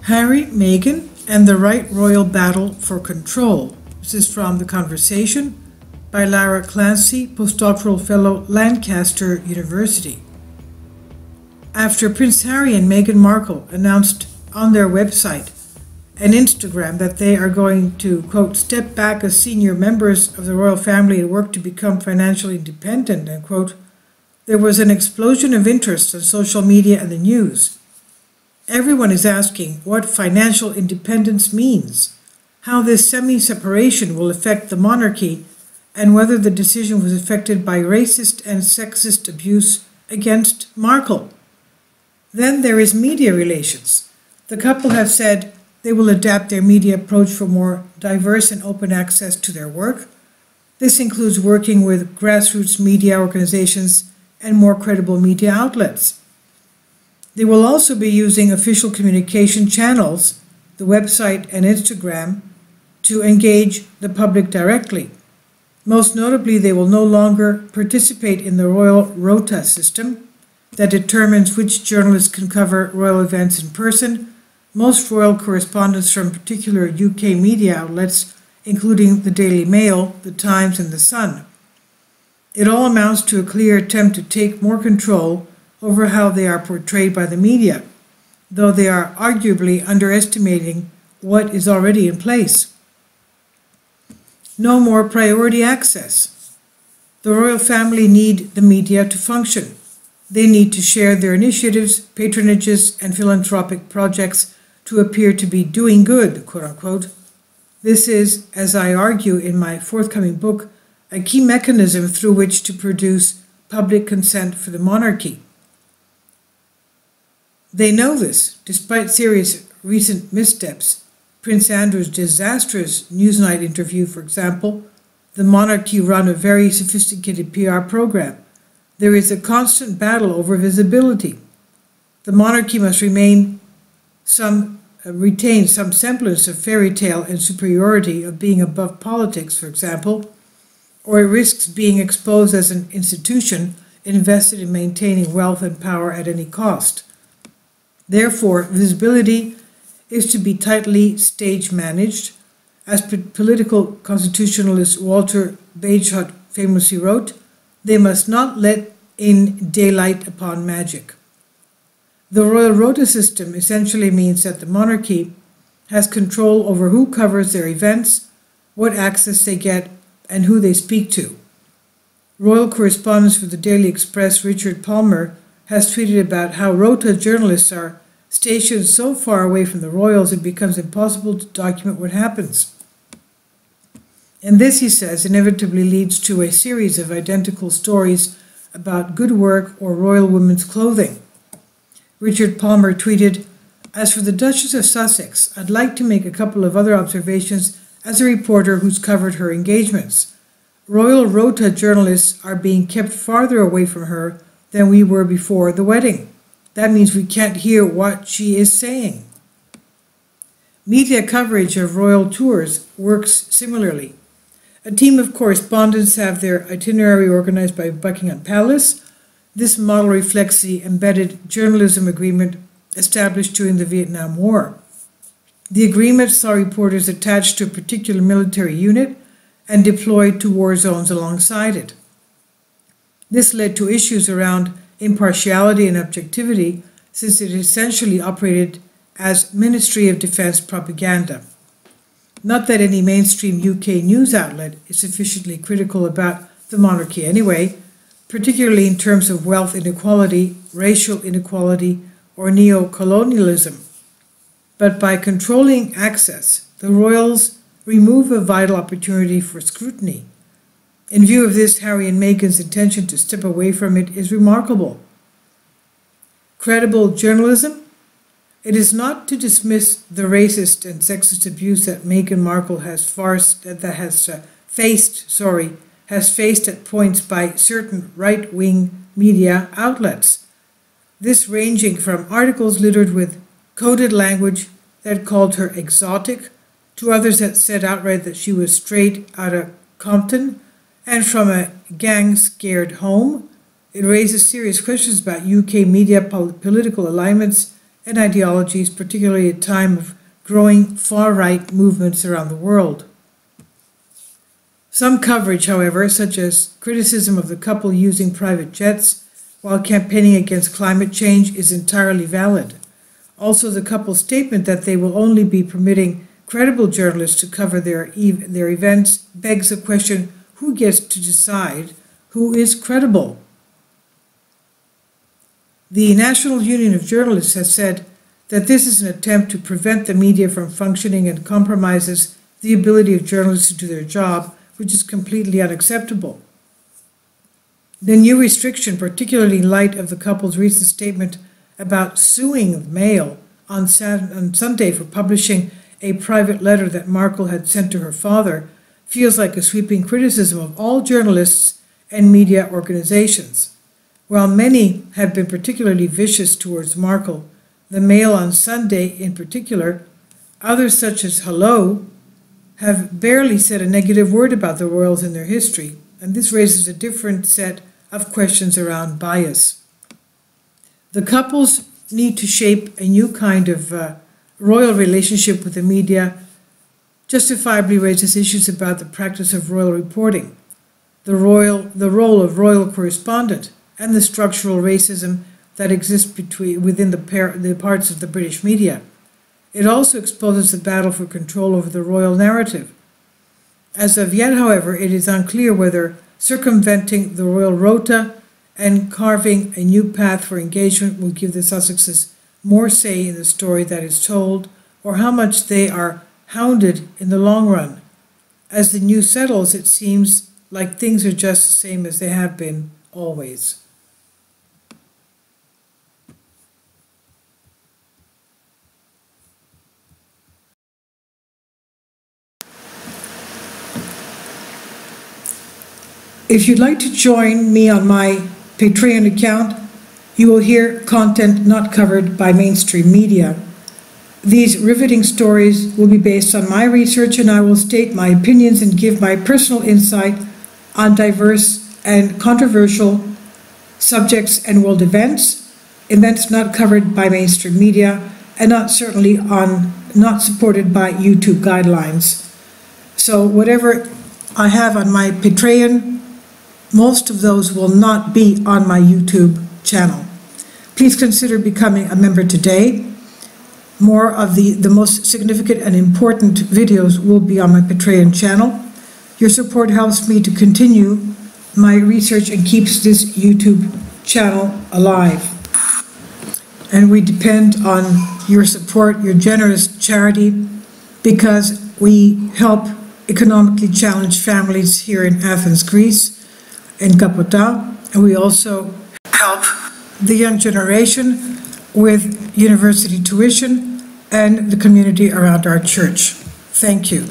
Harry, Meghan, and the Right Royal Battle for Control. This is from The Conversation by Lara Clancy, postdoctoral fellow, Lancaster University. After Prince Harry and Meghan Markle announced on their website and Instagram that they are going to, quote, step back as senior members of the royal family and work to become financially independent, end quote, there was an explosion of interest on social media and the news. Everyone is asking what financial independence means, how this semi-separation will affect the monarchy, and whether the decision was affected by racist and sexist abuse against Markle. Then there is media relations. The couple have said they will adapt their media approach for more diverse and open access to their work. This includes working with grassroots media organizations and more credible media outlets. They will also be using official communication channels, the website and Instagram, to engage the public directly. Most notably, they will no longer participate in the royal rota system that determines which journalists can cover royal events in person. Most royal correspondents from particular UK media outlets, including the Daily Mail, the Times, and the Sun. It all amounts to a clear attempt to take more control over how they are portrayed by the media, though they are arguably underestimating what is already in place. No more priority access. The royal family need the media to function. They need to share their initiatives, patronages, and philanthropic projects to appear to be doing good, quote unquote. This is, as I argue in my forthcoming book, a key mechanism through which to produce public consent for the monarchy. They know this, despite serious recent missteps. Prince Andrew's disastrous Newsnight interview, for example. The monarchy run a very sophisticated PR program. There is a constant battle over visibility. The monarchy must retain some semblance of fairy tale and superiority of being above politics, for example, or it risks being exposed as an institution invested in maintaining wealth and power at any cost. Therefore, visibility is to be tightly stage managed. As political constitutionalist Walter Bagehot famously wrote, they must not let in daylight upon magic. The royal rota system essentially means that the monarchy has control over who covers their events, what access they get, and who they speak to. Royal correspondent for the Daily Express, Richard Palmer, has tweeted about how rota journalists are stationed so far away from the royals it becomes impossible to document what happens. And this, he says, inevitably leads to a series of identical stories about good work or royal women's clothing. Richard Palmer tweeted, "As for the Duchess of Sussex, I'd like to make a couple of other observations as a reporter who's covered her engagements. Royal rota journalists are being kept farther away from her than we were before the wedding. That means we can't hear what she is saying." Media coverage of royal tours works similarly. A team of correspondents have their itinerary organized by Buckingham Palace. This model reflects the embedded journalism agreement established during the Vietnam War. The agreement saw reporters attached to a particular military unit and deployed to war zones alongside it. This led to issues around impartiality and objectivity, since it essentially operated as Ministry of Defense propaganda. Not that any mainstream UK news outlet is sufficiently critical about the monarchy anyway, particularly in terms of wealth inequality, racial inequality, or neo-colonialism. But by controlling access, the royals remove a vital opportunity for scrutiny. In view of this, Harry and Meghan's intention to step away from it is remarkable. Credible journalism? It is not to dismiss the racist and sexist abuse that Meghan Markle has faced at points by certain right-wing media outlets. This ranging from articles littered with coded language that called her exotic, to others that said outright that she was straight out of Compton, and from a gang-scared home. It raises serious questions about UK media political alignments and ideologies, particularly at a time of growing far-right movements around the world. Some coverage, however, such as criticism of the couple using private jets while campaigning against climate change, is entirely valid. Also, the couple's statement that they will only be permitting credible journalists to cover their events begs the question, who gets to decide who is credible? The National Union of Journalists has said that this is an attempt to prevent the media from functioning and compromises the ability of journalists to do their job, which is completely unacceptable. The new restriction, particularly in light of the couple's recent statement about suing Mail on Sunday for publishing a private letter that Markle had sent to her father, feels like a sweeping criticism of all journalists and media organizations. While many have been particularly vicious towards Markle, the Mail on Sunday in particular, others such as Hello have barely said a negative word about the royals in their history, and this raises a different set of questions around bias. The couples need to shape a new kind of royal relationship with the media, justifiably raises issues about the practice of royal reporting, the role of royal correspondent, and the structural racism that exists within the parts of the British media. It also exposes the battle for control over the royal narrative. As of yet, however, it is unclear whether circumventing the royal rota and carving a new path for engagement will give the Sussexes more say in the story that is told, or how much they are hounded in the long run. As the news settles, it seems like things are just the same as they have been always. If you'd like to join me on my Patreon account, you will hear content not covered by mainstream media. These riveting stories will be based on my research, and I will state my opinions and give my personal insight on diverse and controversial subjects and world events not covered by mainstream media, and not supported by YouTube guidelines. So whatever I have on my Patreon, most of those will not be on my YouTube channel. Please consider becoming a member today. More of the most significant and important videos will be on my Patreon channel. Your support helps me to continue my research and keeps this YouTube channel alive. And we depend on your support, your generous charity, because we help economically challenged families here in Athens, Greece, in Kapota, and we also help the young generation with university tuition and the community around our church. Thank you.